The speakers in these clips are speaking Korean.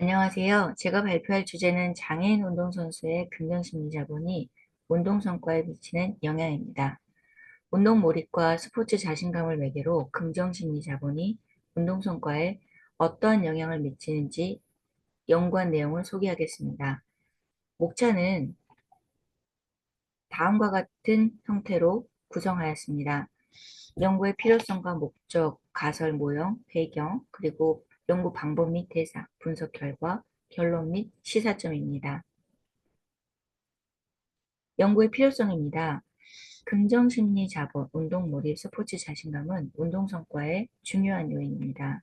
안녕하세요. 제가 발표할 주제는 장애인 운동선수의 긍정심리 자본이 운동 성과에 미치는 영향입니다. 운동 몰입과 스포츠 자신감을 매개로 긍정심리 자본이 운동 성과에 어떠한 영향을 미치는지 연구한 내용을 소개하겠습니다. 목차는 다음과 같은 형태로 구성하였습니다. 연구의 필요성과 목적, 가설 모형, 배경, 그리고 연구 방법 및 대상, 분석 결과, 결론 및 시사점입니다. 연구의 필요성입니다. 긍정심리 자본, 운동 몰입, 스포츠 자신감은 운동 성과의 중요한 요인입니다.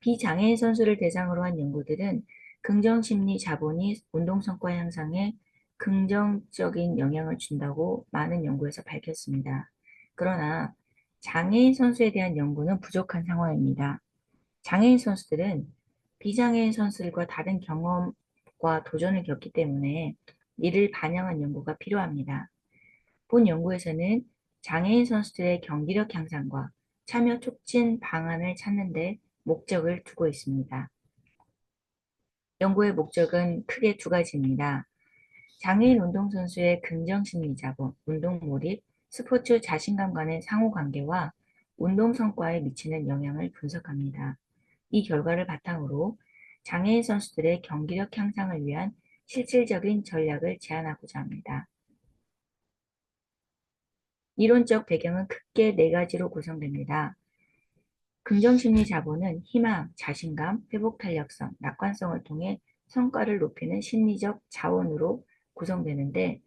비장애인 선수를 대상으로 한 연구들은 긍정심리 자본이 운동 성과 향상에 긍정적인 영향을 준다고 많은 연구에서 밝혔습니다. 그러나 장애인 선수에 대한 연구는 부족한 상황입니다. 장애인 선수들은 비장애인 선수들과 다른 경험과 도전을 겪기 때문에 이를 반영한 연구가 필요합니다. 본 연구에서는 장애인 선수들의 경기력 향상과 참여 촉진 방안을 찾는 데 목적을 두고 있습니다. 연구의 목적은 크게 두 가지입니다. 장애인 운동선수의 긍정심리 자본, 운동 몰입, 스포츠 자신감 간의 상호관계와 운동 성과에 미치는 영향을 분석합니다. 이 결과를 바탕으로 장애인 선수들의 경기력 향상을 위한 실질적인 전략을 제안하고자 합니다. 이론적 배경은 크게 네 가지로 구성됩니다. 긍정심리 자본은 희망, 자신감, 회복 탄력성, 낙관성을 통해 성과를 높이는 심리적 자원으로 구성되는데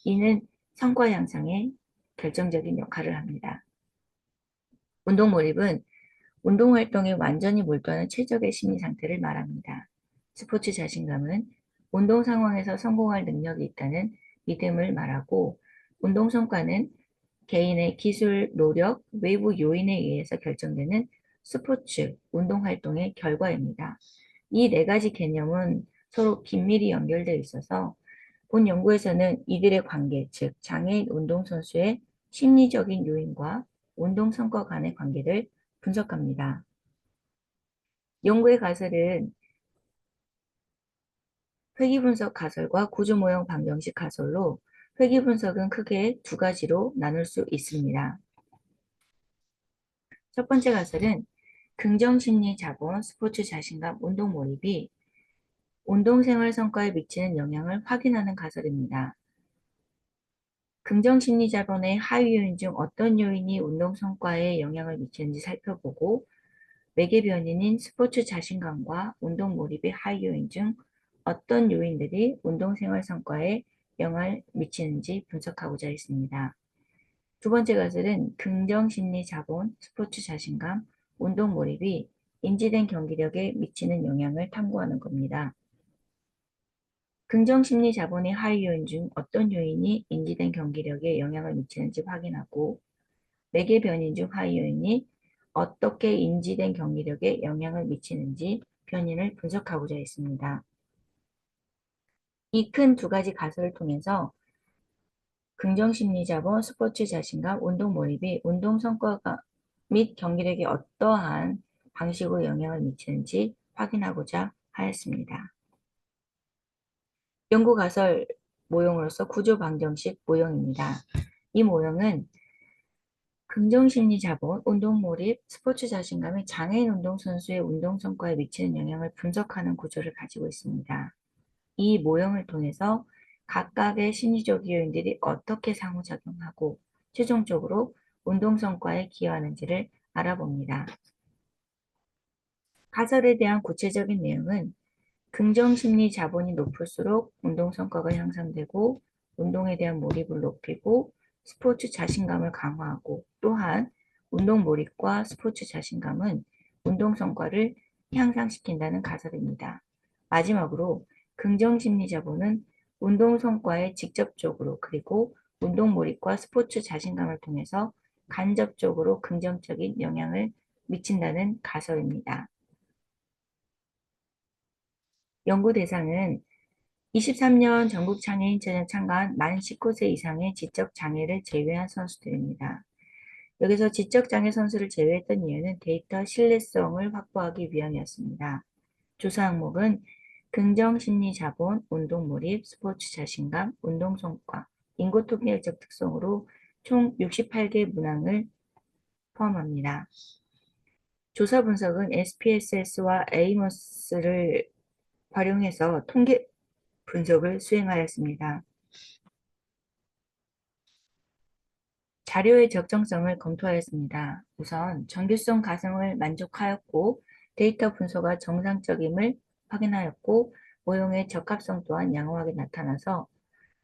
이는 성과 향상에 결정적인 역할을 합니다. 운동 몰입은 운동 활동에 완전히 몰두하는 최적의 심리 상태를 말합니다. 스포츠 자신감은 운동 상황에서 성공할 능력이 있다는 믿음을 말하고 운동 성과는 개인의 기술, 노력, 외부 요인에 의해서 결정되는 스포츠, 운동 활동의 결과입니다. 이 네 가지 개념은 서로 긴밀히 연결되어 있어서 본 연구에서는 이들의 관계, 즉 장애인 운동선수의 심리적인 요인과 운동 성과 간의 관계를 분석합니다. 연구의 가설은 회귀분석 가설과 구조모형 방정식 가설로 회귀분석은 크게 두 가지로 나눌 수 있습니다. 첫 번째 가설은 긍정심리 자본, 스포츠 자신감, 운동 몰입이 운동생활 성과에 미치는 영향을 확인하는 가설입니다. 긍정심리 자본의 하위 요인 중 어떤 요인이 운동 성과에 영향을 미치는지 살펴보고 매개 변인인 스포츠 자신감과 운동 몰입의 하위 요인 중 어떤 요인들이 운동생활 성과에 영향을 미치는지 분석하고자 했습니다. 두 번째 가설은 긍정심리 자본, 스포츠 자신감, 운동 몰입이 인지된 경기력에 미치는 영향을 탐구하는 겁니다. 긍정심리 자본의 하위 요인 중 어떤 요인이 인지된 경기력에 영향을 미치는지 확인하고 매개 변인 중 하위 요인이 어떻게 인지된 경기력에 영향을 미치는지 변인을 분석하고자 했습니다. 이 큰 두 가지 가설을 통해서 긍정심리 자본, 스포츠 자신감, 운동 몰입이 운동 성과가 및 경기력에 어떠한 방식으로 영향을 미치는지 확인하고자 하였습니다. 연구 가설 모형으로서 구조 방정식 모형입니다. 이 모형은 긍정심리 자본, 운동 몰입, 스포츠 자신감이 장애인 운동선수의 운동 성과에 미치는 영향을 분석하는 구조를 가지고 있습니다. 이 모형을 통해서 각각의 심리적 요인들이 어떻게 상호작용하고 최종적으로 운동 성과에 기여하는지를 알아봅니다. 가설에 대한 구체적인 내용은 긍정심리 자본이 높을수록 운동 성과가 향상되고 운동에 대한 몰입을 높이고 스포츠 자신감을 강화하고 또한 운동 몰입과 스포츠 자신감은 운동 성과를 향상시킨다는 가설입니다. 마지막으로 긍정심리 자본은 운동 성과에 직접적으로 그리고 운동 몰입과 스포츠 자신감을 통해서 간접적으로 긍정적인 영향을 미친다는 가설입니다. 연구 대상은 23년 전국 장애인체전 참가한 만 19세 이상의 지적 장애를 제외한 선수들입니다. 여기서 지적 장애 선수를 제외했던 이유는 데이터 신뢰성을 확보하기 위함이었습니다. 조사 항목은 긍정심리 자본, 운동몰입, 스포츠 자신감, 운동성과, 인고통계적 특성으로 총 68개 문항을 포함합니다. 조사 분석은 SPSS와 에이머스를 활용해서 통계 분석을 수행하였습니다. 자료의 적정성을 검토하였습니다. 우선 정규성 가성을 만족하였고 데이터 분석가 정상적임을 확인하였고 모형의 적합성 또한 양호하게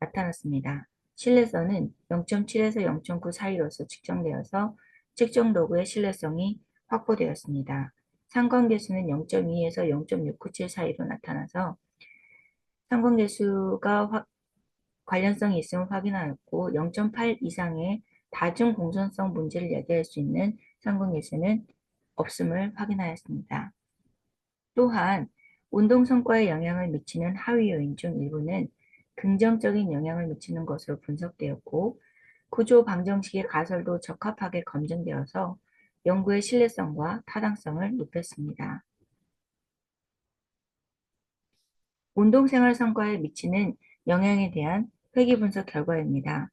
나타났습니다. 신뢰성은 0.7에서 0.9 사이로서 측정되어서 측정 로그의 신뢰성이 확보되었습니다. 상관계수는 0.2에서 0.697 사이로 나타나서 상관계수가 관련성이 있음을 확인하였고 0.8 이상의 다중 공존성 문제를 야기할 수 있는 상관계수는 없음을 확인하였습니다. 또한 운동 성과에 영향을 미치는 하위 요인 중 일부는 긍정적인 영향을 미치는 것으로 분석되었고 구조 방정식의 가설도 적합하게 검증되어서 연구의 신뢰성과 타당성을 높였습니다. 운동생활 성과에 미치는 영향에 대한 회귀분석 결과입니다.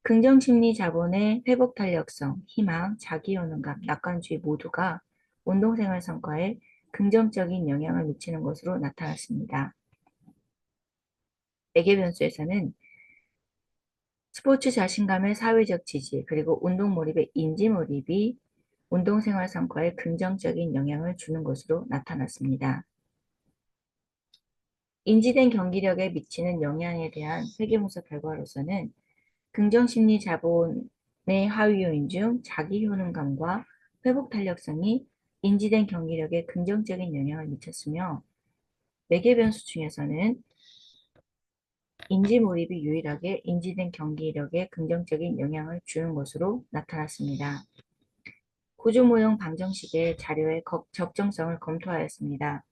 긍정심리 자본의 회복 탄력성, 희망, 자기효능감, 낙관주의 모두가 운동생활 성과에 긍정적인 영향을 미치는 것으로 나타났습니다. 매개 변수에서는 스포츠 자신감의 사회적 지지, 그리고 운동 몰입의 인지 몰입이 운동생활 성과에 긍정적인 영향을 주는 것으로 나타났습니다. 인지된 경기력에 미치는 영향에 대한 회계분석 결과로서는 긍정심리 자본의 하위 요인 중 자기 효능감과 회복 탄력성이 인지된 경기력에 긍정적인 영향을 미쳤으며 매개 변수 중에서는 인지 몰입이 유일하게 인지된 경기력에 긍정적인 영향을 주는 것으로 나타났습니다. 구조 모형 방정식의 자료의 적정성을 검토하였습니다.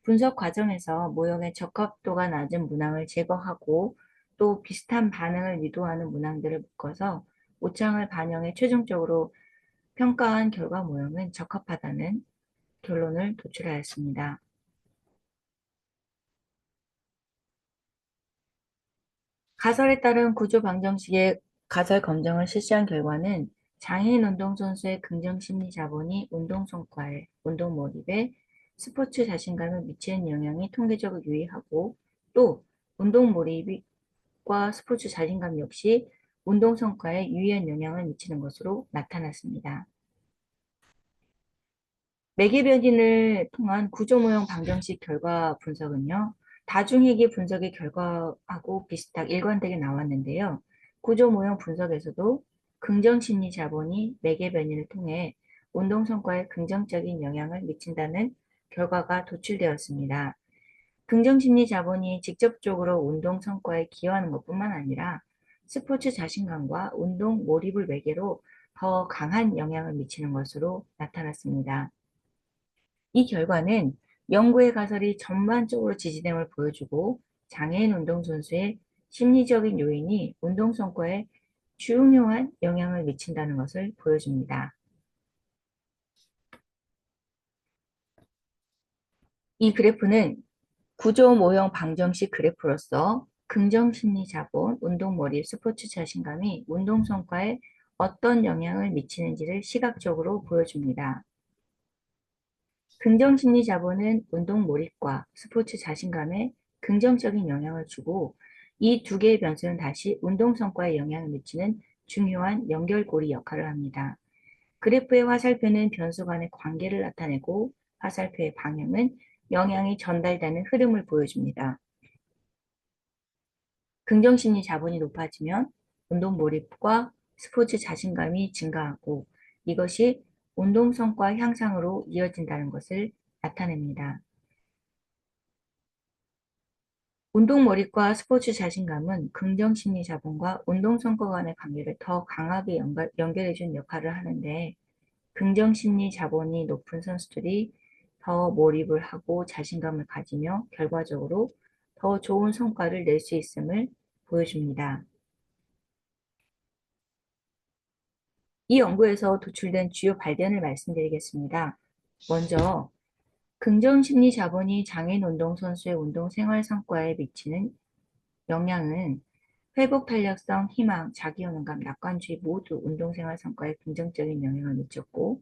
분석 과정에서 모형의 적합도가 낮은 문항을 제거하고 또 비슷한 반응을 유도하는 문항들을 묶어서 오창을 반영해 최종적으로 평가한 결과 모형은 적합하다는 결론을 도출하였습니다. 가설에 따른 구조 방정식의 가설 검증을 실시한 결과는 장애인 운동선수의 긍정심리 자본이 운동 성과에, 운동 몰입에, 스포츠 자신감에 미치는 영향이 통계적으로 유의하고 또 운동 몰입과 스포츠 자신감 역시 운동 성과에 유의한 영향을 미치는 것으로 나타났습니다. 매개변인을 통한 구조모형 방정식 결과 분석은요. 다중회계 분석의 결과하고 비슷하게 일관되게 나왔는데요. 구조모형 분석에서도 긍정심리 자본이 매개변인을 통해 운동성과에 긍정적인 영향을 미친다는 결과가 도출되었습니다. 긍정심리 자본이 직접적으로 운동성과에 기여하는 것뿐만 아니라 스포츠 자신감과 운동 몰입을 매개로 더 강한 영향을 미치는 것으로 나타났습니다. 이 결과는 연구의 가설이 전반적으로 지지됨을 보여주고 장애인 운동선수의 심리적인 요인이 운동 성과에 중요한 영향을 미친다는 것을 보여줍니다. 이 그래프는 구조 모형 방정식 그래프로서 긍정심리 자본, 운동 몰입, 스포츠 자신감이 운동 성과에 어떤 영향을 미치는지를 시각적으로 보여줍니다. 긍정심리 자본은 운동 몰입과 스포츠 자신감에 긍정적인 영향을 주고 이 두 개의 변수는 다시 운동 성과에 영향을 미치는 중요한 연결고리 역할을 합니다. 그래프의 화살표는 변수 간의 관계를 나타내고 화살표의 방향은 영향이 전달되는 흐름을 보여줍니다. 긍정심리 자본이 높아지면 운동 몰입과 스포츠 자신감이 증가하고 이것이 운동 성과 향상으로 이어진다는 것을 나타냅니다. 운동 몰입과 스포츠 자신감은 긍정 심리 자본과 운동 성과 간의 관계를 더 강하게 연결해준 역할을 하는데 긍정 심리 자본이 높은 선수들이 더 몰입을 하고 자신감을 가지며 결과적으로 더 좋은 성과를 낼 수 있음을 보여줍니다. 이 연구에서 도출된 주요 발견을 말씀드리겠습니다. 먼저 긍정심리 자본이 장애인 운동선수의 운동생활 성과에 미치는 영향은 회복 탄력성, 희망, 자기효능감, 낙관주의 모두 운동생활 성과에 긍정적인 영향을 미쳤고,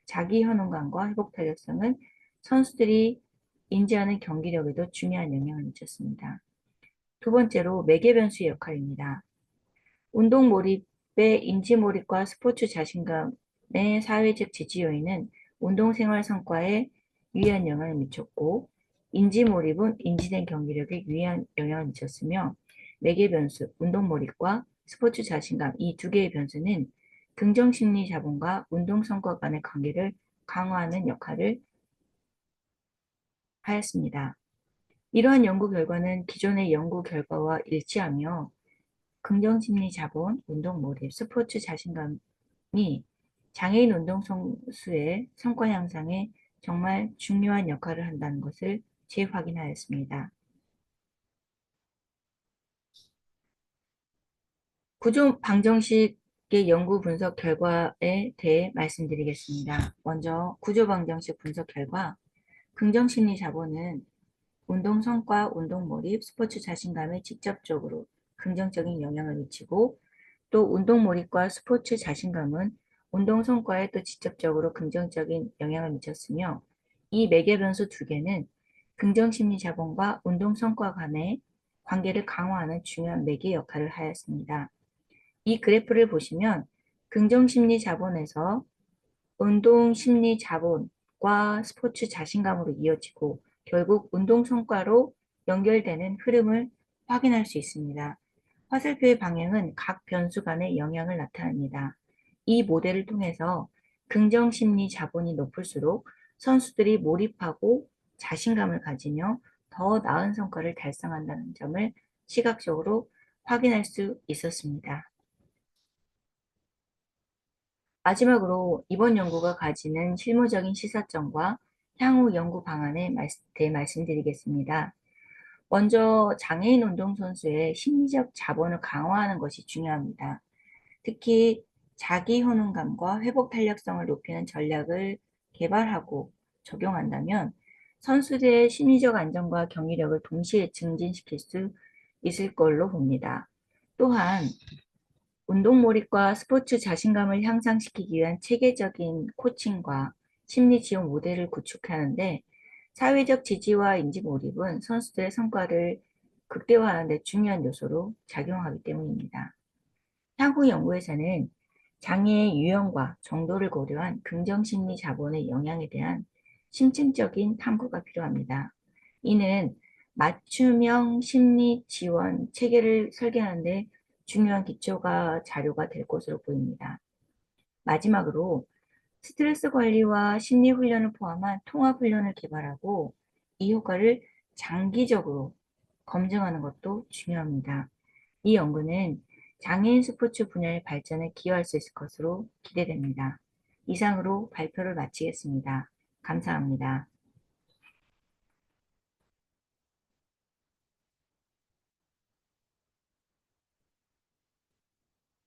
자기효능감과 회복 탄력성은 선수들이 인지하는 경기력에도 중요한 영향을 미쳤습니다. 두 번째로 매개 변수의 역할입니다. 운동 몰입의 인지 몰입과 스포츠 자신감의 사회적 지지 요인은 운동생활 성과에 유의한 영향을 미쳤고, 인지 몰입은 인지된 경기력에 유의한 영향을 미쳤으며, 매개 변수, 운동 몰입과 스포츠 자신감 이 두 개의 변수는 긍정 심리 자본과 운동 성과 간의 관계를 강화하는 역할을 하였습니다. 이러한 연구 결과는 기존의 연구 결과와 일치하며 긍정심리 자본, 운동 몰입, 스포츠 자신감이 장애인 운동선수의 성과 향상에 정말 중요한 역할을 한다는 것을 재확인하였습니다. 구조 방정식의 연구 분석 결과에 대해 말씀드리겠습니다. 먼저 구조 방정식 분석 결과, 긍정심리 자본은 운동 성과, 운동 몰입, 스포츠 자신감에 직접적으로 긍정적인 영향을 미치고, 또 운동 몰입과 스포츠 자신감은 운동 성과에 또 직접적으로 긍정적인 영향을 미쳤으며, 이 매개 변수 두 개는 긍정 심리 자본과 운동 성과 간의 관계를 강화하는 중요한 매개 역할을 하였습니다. 이 그래프를 보시면 긍정 심리 자본에서 운동 심리 자본과 스포츠 자신감으로 이어지고 결국 운동 성과로 연결되는 흐름을 확인할 수 있습니다. 화살표의 방향은 각 변수 간의 영향을 나타냅니다. 이 모델을 통해서 긍정 심리 자본이 높을수록 선수들이 몰입하고 자신감을 가지며 더 나은 성과를 달성한다는 점을 시각적으로 확인할 수 있었습니다. 마지막으로 이번 연구가 가지는 실무적인 시사점과 향후 연구 방안에 대해 말씀드리겠습니다. 먼저 장애인 운동선수의 심리적 자본을 강화하는 것이 중요합니다. 특히 자기 효능감과 회복 탄력성을 높이는 전략을 개발하고 적용한다면 선수들의 심리적 안정과 경기력을 동시에 증진시킬 수 있을 걸로 봅니다. 또한 운동 몰입과 스포츠 자신감을 향상시키기 위한 체계적인 코칭과 심리 지원 모델을 구축하는데 사회적 지지와 인지 몰입은 선수들의 성과를 극대화하는 데 중요한 요소로 작용하기 때문입니다. 향후 연구에서는 장애의 유형과 정도를 고려한 긍정심리 자본의 영향에 대한 심층적인 탐구가 필요합니다. 이는 맞춤형 심리 지원 체계를 설계하는 데 중요한 기초가 자료가 될 것으로 보입니다. 마지막으로 스트레스 관리와 심리 훈련을 포함한 통합 훈련을 개발하고 이 효과를 장기적으로 검증하는 것도 중요합니다. 이 연구는 장애인 스포츠 분야의 발전에 기여할 수 있을 것으로 기대됩니다. 이상으로 발표를 마치겠습니다. 감사합니다.